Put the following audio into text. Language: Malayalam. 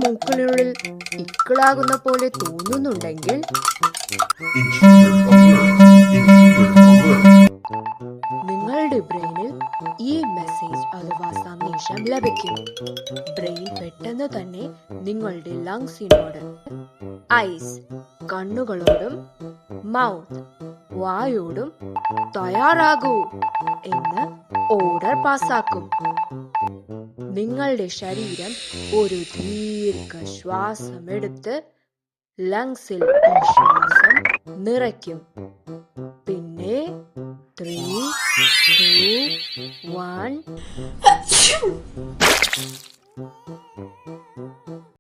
മൂക്കിനുള്ളിൽ ഇക്കിളാകുന്ന പോലെ തോന്നുന്നുണ്ടെങ്കിൽ നിങ്ങളുടെ ബ്രെയിനിൽ ഈ മെസ്സേജ് അഥവാ സന്ദേശം ലഭിക്കും. ബ്രെയിൻ പെട്ടെന്ന് തന്നെ നിങ്ങളുടെ ലങ്സിനോട് ഐസ് കണ്ണുകളോടും മൗത്ത് വായോടും തയ്യാറാകൂ എന്ന് ഓർഡർ പാസാക്കും. നിങ്ങളുടെ ശരീരം ഒരു ദീർഘശ്വാസമെടുത്ത് ലങ്സിൽ ശ്വാസം നിറയ്ക്കും. പിന്നെ 3, 2, 1